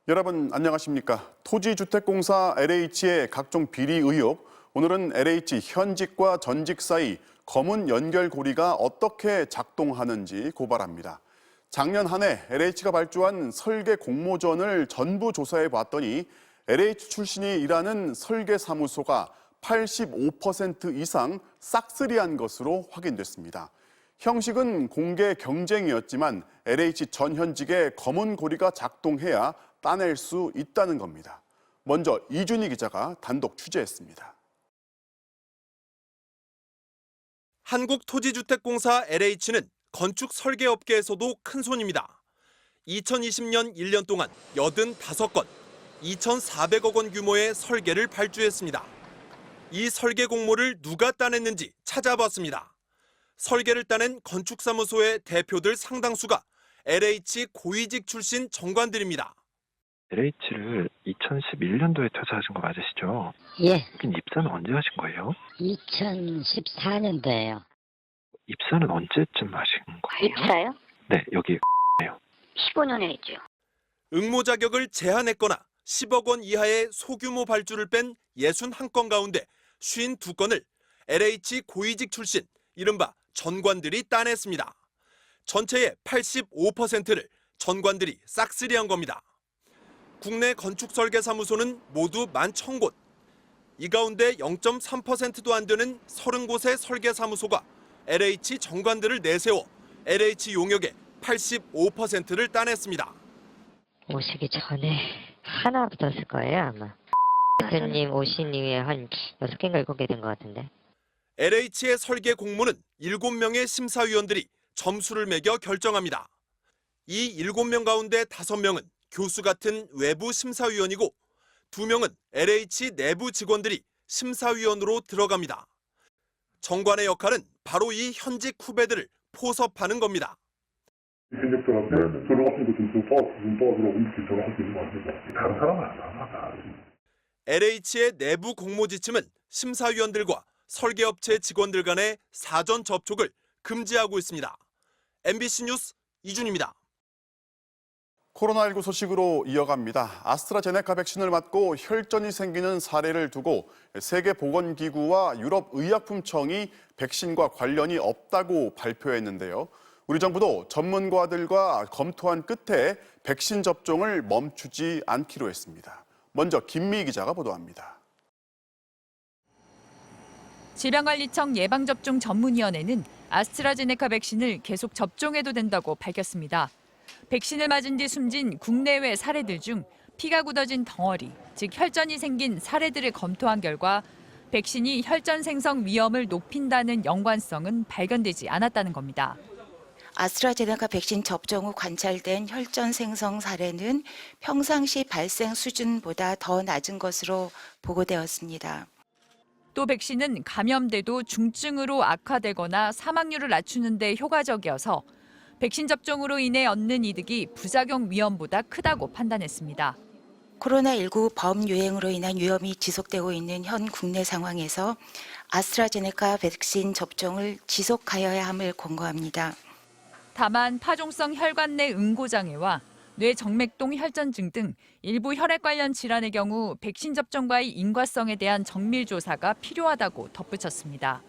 여러분 안녕하십니까? 토지주택공사 LH의 각종 비리 의혹, 오늘은 LH 현직과 전직 사이 검은 연결고리가 어떻게 작동하는지 고발합니다. 작년 한 해 LH가 발주한 설계 공모전을 전부 조사해 봤더니 LH 출신이 일하는 설계사무소가 85% 이상 싹쓸이한 것으로 확인됐습니다. 형식은 공개 경쟁이었지만 LH 전현직의 검은 고리가 작동해야 따낼 수 있다는 겁니다. 먼저 이준희 기자가 단독 취재했습니다. 한국토지주택공사 LH는 건축 설계업계에서도 큰 손입니다. 2020년 1년 동안 85건, 2,400억 원 규모의 설계를 발주했습니다. 이 설계 공모를 누가 따냈는지 찾아봤습니다. 설계를 따낸 건축사무소의 대표들 상당수가 LH 고위직 출신 정관들입니다. LH를 2011년도에 퇴사하신 거 맞으시죠? 예, 여긴 입사는 언제 하신 거예요? 2014년도에요. 입사는 언제쯤 하신 거예요? 입사요? 네, 여기 15년에 했죠. 응모 자격을 제한했거나 10억 원 이하의 소규모 발주를 뺀 61건 가운데 52건을 LH 고위직 출신, 이른바 전관들이 따냈습니다. 전체의 85%를 전관들이 싹쓸이한 겁니다. 국내 건축설계사무소는 모두 11,000곳. 이 가운데 0.3%도 안 되는 30곳의 설계사무소가 LH 정관들을 내세워 LH 용역의 85%를 따냈습니다. 오시기 전에 하나 붙었을 거예요, 아마. 대표님 오신 이후에 한 6개인가 7개 된 것 같은데. LH의 설계 공모는 7명의 심사위원들이 점수를 매겨 결정합니다. 이 7명 가운데 5명은 교수 같은 외부 심사위원이고 2명은 LH 내부 직원들이 심사위원으로 들어갑니다. 정관의 역할은 바로 이 현직 후배들을 포섭하는 겁니다. 현직들한테 들어가신 거좀 도와주라고 이렇게 전화할 수 있는 거 아닙니까? 다른 사람은 안 하나. LH의 내부 공모 지침은 심사위원들과 설계업체 직원들 간의 사전 접촉을 금지하고 있습니다. MBC 뉴스 이준입니다. 코로나19 소식으로 이어갑니다. 아스트라제네카 백신을 맞고 혈전이 생기는 사례를 두고 세계보건기구와 유럽의약품청이 백신과 관련이 없다고 발표했는데요. 우리 정부도 전문가들과 검토한 끝에 백신 접종을 멈추지 않기로 했습니다. 먼저 김미희 기자가 보도합니다. 질병관리청 예방접종 전문위원회는 아스트라제네카 백신을 계속 접종해도 된다고 밝혔습니다. 백신을 맞은 뒤 숨진 국내외 사례들 중 피가 굳어진 덩어리, 즉 혈전이 생긴 사례들을 검토한 결과 백신이 혈전 생성 위험을 높인다는 연관성은 발견되지 않았다는 겁니다. 아스트라제네카 백신 접종 후 관찰된 혈전 생성 사례는 평상시 발생 수준보다 더 낮은 것으로 보고되었습니다. 또 백신은 감염돼도 중증으로 악화되거나 사망률을 낮추는 데 효과적이어서 백신 접종으로 인해 얻는 이득이 부작용 위험보다 크다고 판단했습니다. 코로나19 범유행으로 인한 위험이 지속되고 있는 현 국내 상황에서 아스트라제네카 백신 접종을 지속하여야 함을 권고합니다. 다만 파종성 혈관 내 응고장애와 뇌정맥동 혈전증 등 일부 혈액 관련 질환의 경우 백신 접종과의 인과성에 대한 정밀 조사가 필요하다고 덧붙였습니다.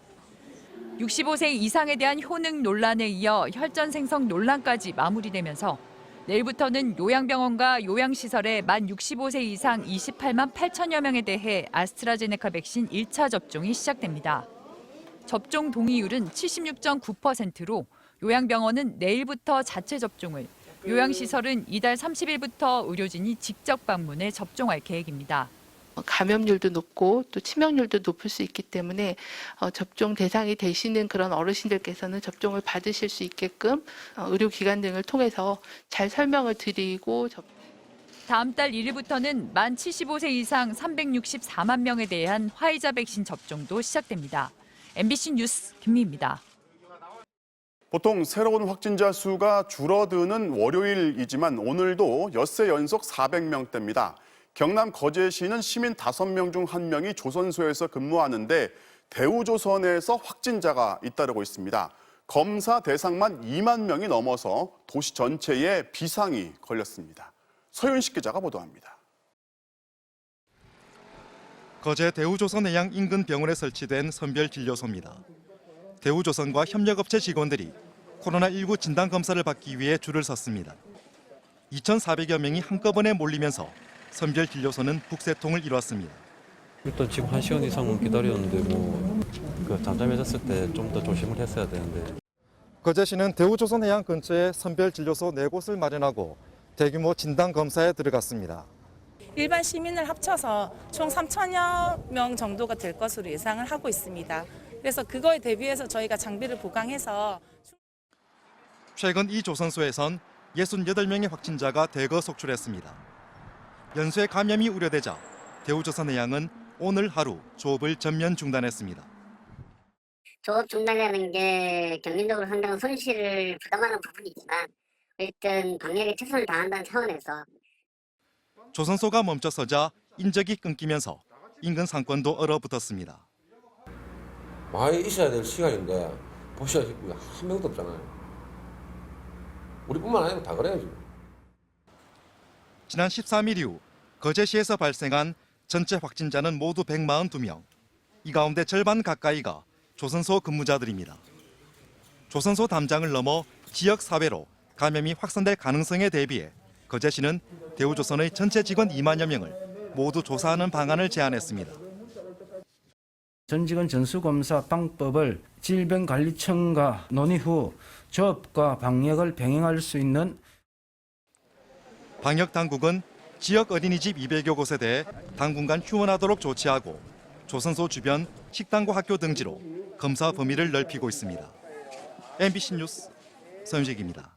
65세 이상에 대한 효능 논란에 이어 혈전 생성 논란까지 마무리되면서 내일부터는 요양병원과 요양시설에 만 65세 이상 28만 8천여 명에 대해 아스트라제네카 백신 1차 접종이 시작됩니다. 접종 동의율은 76.9%로 요양병원은 내일부터 자체 접종을, 요양시설은 이달 30일부터 의료진이 직접 방문해 접종할 계획입니다. 감염률도 높고 또 치명률도 높을 수 있기 때문에 접종 대상이 되시는 그런 어르신들께서는 접종을 받으실 수 있게끔 의료기관 등을 통해서 잘 설명을 드리고 다음 달 1일부터는 만 75세 이상 364만 명에 대한 화이자 백신 접종도 시작됩니다. MBC 뉴스 김미희입니다. 보통 새로운 확진자 수가 줄어드는 월요일이지만 오늘도 엿새 연속 400명대입니다. 경남 거제시는 시민 5명 중 1명이 조선소에서 근무하는데 대우조선에서 확진자가 잇따르고 있습니다. 검사 대상만 2만 명이 넘어서 도시 전체에 비상이 걸렸습니다. 서윤식 기자가 보도합니다. 거제 대우조선해양 인근 병원에 설치된 선별진료소입니다. 대우조선과 협력업체 직원들이 코로나19 진단검사를 받기 위해 줄을 섰습니다. 2,400여 명이 한꺼번에 몰리면서 선별진료소는 북새통을 이뤘습니다. 일단 지금 1시간 이상은 기다렸는데 잠잠해졌을 때 좀 더 조심을 했어야 되는데. 거제시는 대우조선해양 근처에 선별진료소 4곳을 마련하고 대규모 진단검사에 들어갔습니다. 일반 시민을 합쳐서 총 3,000여 명 정도가 될 것으로 예상을 하고 있습니다. 그래서 그거에 대비해서 저희가 장비를 보강해서 최근 이 조선소에선 68명의 확진자가 대거 속출했습니다. 연쇄 감염이 우려되자 대우조선해양은 오늘 하루 조업을 전면 중단했습니다. 조업 중단이라는 게 경민적으로 상당한 손실을 부담하는 부분이지만 일단 방역에 최선을 다한다는 차원에서 조선소가 멈춰서자 인적이 끊기면서 인근 상권도 얼어붙었습니다. 많이 있어야 될 시간인데 보시다시피 한 명도 없잖아요. 우리뿐만 아니고 다 그래요 지금. 지난 13일 이후 거제시에서 발생한 전체 확진자는 모두 142명. 이 가운데 절반 가까이가 조선소 근무자들입니다. 조선소 담장을 넘어 지역 사회로 감염이 확산될 가능성에 대비해 거제시는 대우조선의 전체 직원 2만여 명을 모두 조사하는 방안을 제안했습니다. 전 직원 전수검사 방법을 질병관리청과 논의 후 조업과 방역을 병행할 수 있는 방역당국은 지역 어린이집 200여 곳에 대해 당분간 휴원하도록 조치하고 조선소 주변 식당과 학교 등지로 검사 범위를 넓히고 있습니다. MBC 뉴스 서윤식입니다.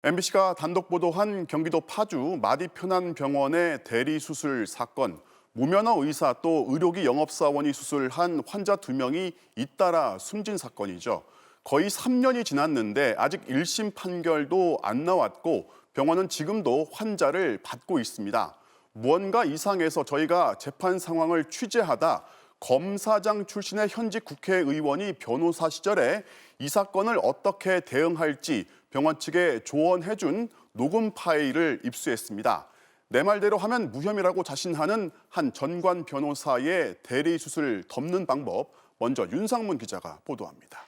MBC가 단독 보도한 경기도 파주 마디편안병원의 대리수술 사건. 무면허 의사 또 의료기 영업사원이 수술한 환자 2명이 잇따라 숨진 사건이죠. 거의 3년이 지났는데 아직 1심 판결도 안 나왔고 병원은 지금도 환자를 받고 있습니다. 무언가 이상해서 저희가 재판 상황을 취재하다 검사장 출신의 현직 국회의원이 변호사 시절에 이 사건을 어떻게 대응할지 병원 측에 조언해준 녹음 파일을 입수했습니다. 내 말대로 하면 무혐의라고 자신하는 한 전관 변호사의 대리수술 덮는 방법, 먼저 윤상문 기자가 보도합니다.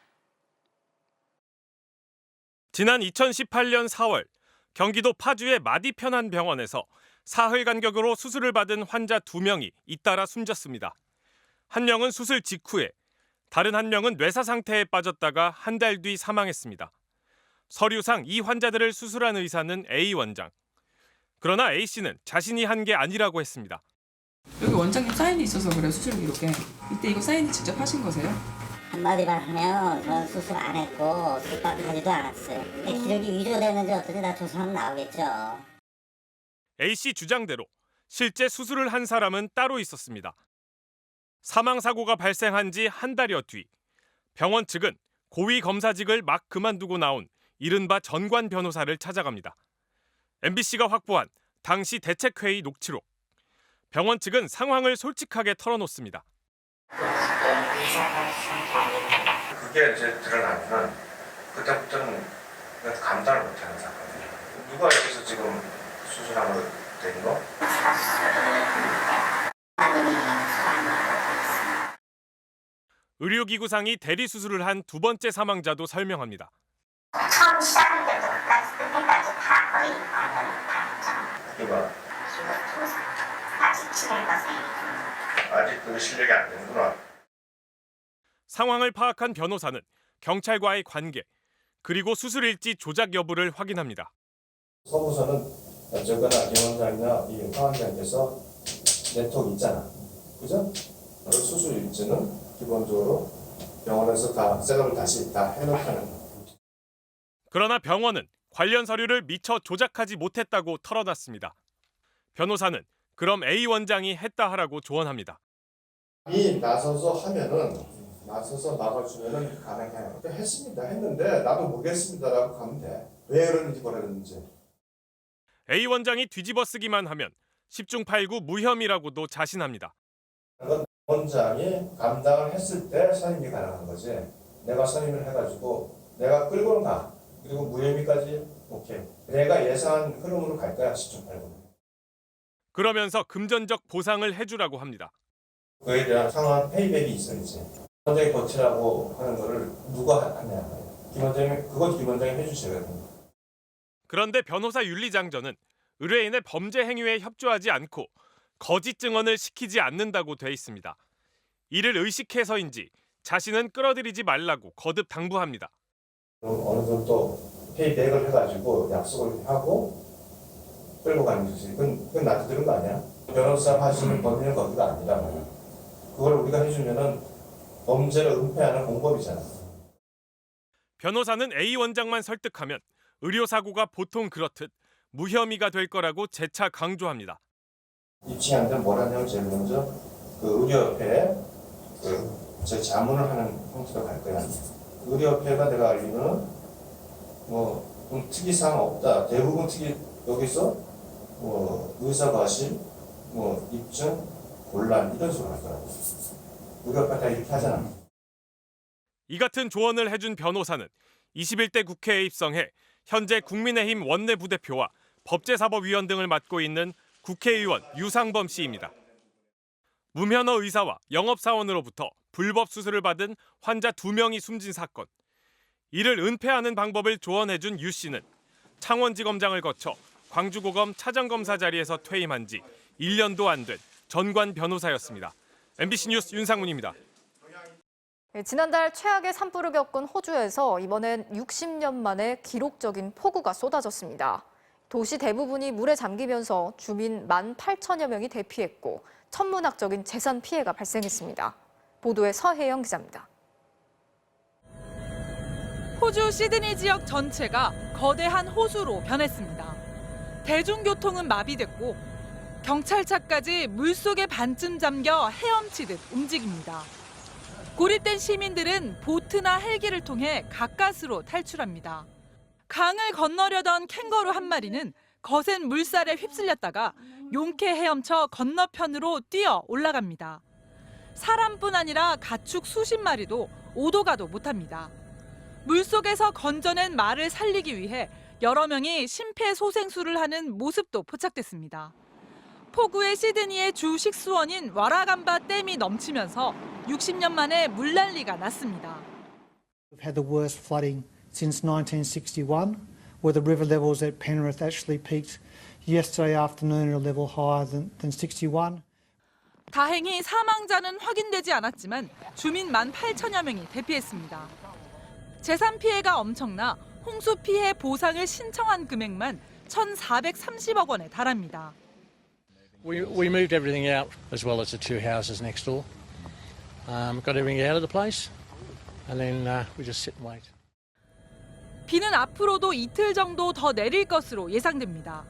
지난 2018년 4월 경기도 파주의 마디편안병원에서 사흘 간격으로 수술을 받은 환자 2명이 잇따라 숨졌습니다. 한 명은 수술 직후에, 다른 한 명은 뇌사 상태에 빠졌다가 한 달 뒤 사망했습니다. 서류상 이 환자들을 수술한 의사는 A 원장. 그러나 A씨는 자신이 한 게 아니라고 했습니다. 여기 원장님 사인이 있어서 그래요, 수술 기록에. 이때 이거 사인 직접 하신 거세요? 한마디만 하면 저는 수술 안 했고 수술하지도 않았어요. 기록이 위조되는지 어떤지 다 조사하면 나오겠죠. A씨 주장대로 실제 수술을 한 사람은 따로 있었습니다. 사망사고가 발생한 지 한 달여 뒤 병원 측은 고위 검사직을 막 그만두고 나온 이른바 전관 변호사를 찾아갑니다. MBC가 확보한 당시 대책회의 녹취록. 병원 측은 상황을 솔직하게 털어놓습니다. 그게 이제 드러나면 그때부터는 감당을 못하는 사건이에요. 누가 여기서 지금 수술하고 된 거? 의료기구상이 대리수술을 한 두 번째 사망자도 설명합니다. 처음 시작한 데부터 끝까지 다 거의 이봐. 아직 진행 과정이 아직 그 실력이 안 되는구나. 상황을 파악한 변호사는 경찰과의 관계, 그리고 수술 일지 조작 여부를 확인합니다. 서부서는 어쨌거나 김 원장이나 이 황 원장께서 네트워크 있잖아. 그죠? 그 수술 일지는 기본적으로 병원에서 다 셋업을 다시 다 해놓다는 거. 그러나 병원은 관련 서류를 미처 조작하지 못했다고 털어놨습니다. 변호사는 그럼 A 원장이 했다 하라고 조언합니다. 이 나서서 하면은 나서서 막아주면은 가능해요. 했습니다. 했는데 나도 모르겠습니다라고 가면 돼. 왜 그런지 모르겠는지. A 원장이 뒤집어쓰기만 하면 10중 8구 무혐의라고도 자신합니다. 원장이 감당을 했을 때 선임이 가능한 거지. 내가 선임을 해가지고 내가 끌고는 가. 그리고 무혐의까지 오케이. 내가 예상한 흐름으로 갈 거야, 시점 말고. 그러면서 금전적 보상을 해주라고 합니다. 그에 대한 상황 페이백이 있어야지. 김원장이 버티라고 하는 거를 누가 하냐. 김원장이 해주셔야 됩니다. 그런데 변호사 윤리장전은 의뢰인의 범죄 행위에 협조하지 않고 거짓 증언을 시키지 않는다고 돼 있습니다. 이를 의식해서인지 자신은 끌어들이지 말라고 거듭 당부합니다. 어느 정도 페이백을 해가지고 약속을 하고 끌고 가는 거지. 그건 나한테 들은 거 아니야? 변호사 하시는 범위는 거기가 아니라 말이야. 그걸 우리가 해주면은 범죄를 은폐하는 공범이잖아. 변호사는 A 원장만 설득하면 의료사고가 보통 그렇듯 무혐의가 될 거라고 재차 강조합니다. 입증이 안 되면 뭘 하냐면 제일 먼저 그 의료협회에 제 자문을 하는 형태로 갈 거야. 의료협회가 내가 알기로는 좀 특이사항 없다. 대부분 여기서 의사과실, 입증, 곤란 이런 식으로 할 거라고. 의료협회 다 이렇게 하잖아. 이 같은 조언을 해준 변호사는 21대 국회에 입성해 현재 국민의힘 원내 부대표와 법제사법위원 등을 맡고 있는 국회의원 유상범 씨입니다. 무면허 의사와 영업사원으로부터 불법 수술을 받은 환자 2명이 숨진 사건. 이를 은폐하는 방법을 조언해준 유 씨는 창원지검장을 거쳐 광주고검 차장검사 자리에서 퇴임한 지 1년도 안 된 전관 변호사였습니다. MBC 뉴스 윤상문입니다. 지난달 최악의 산불을 겪은 호주에서 이번엔 60년 만에 기록적인 폭우가 쏟아졌습니다. 도시 대부분이 물에 잠기면서 주민 18,000여 명이 대피했고 천문학적인 재산 피해가 발생했습니다. 보도에 서혜영 기자입니다. 호주 시드니 지역 전체가 거대한 호수로 변했습니다. 대중교통은 마비됐고 경찰차까지 물속에 반쯤 잠겨 헤엄치듯 움직입니다. 고립된 시민들은 보트나 헬기를 통해 가까스로 탈출합니다. 강을 건너려던 캥거루 한 마리는 거센 물살에 휩쓸렸다가 용케 헤엄쳐 건너편으로 뛰어 올라갑니다. 사람뿐 아니라 가축 수십 마리도 오도 가도 못합니다. 물속에서 건져낸 말을 살리기 위해 여러 명이 심폐소생술을 하는 모습도 포착됐습니다. 폭우의 시드니의 주 식수원인 와라감바 댐이 넘치면서 60년 만에 물난리가 났습니다. We've had the worst flooding since 1961, where the river levels at Penrith actually peaked yesterday afternoon at a level higher than 61. 다행히 사망자는 확인되지 않았지만 주민 18,000여 명이 대피했습니다. 재산 피해가 엄청나 홍수 피해 보상을 신청한 금액만 1,430억 원에 달합니다. We moved everything out as well as the two houses next door. Got everything out of the place, and then we just sit and wait. 비는 앞으로도 이틀 정도 더 내릴 것으로 예상됩니다.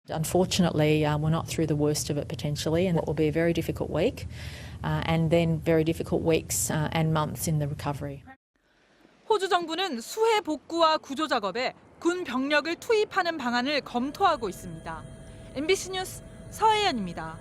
Unfortunately, we're not through the worst of it potentially, and it will be a very difficult week, and then very difficult weeks and months in the recovery. 호주 정부는 수해 복구와 구조 작업에 군 병력을 투입하는 방안을 검토하고 있습니다. MBC 뉴스 서혜연입니다.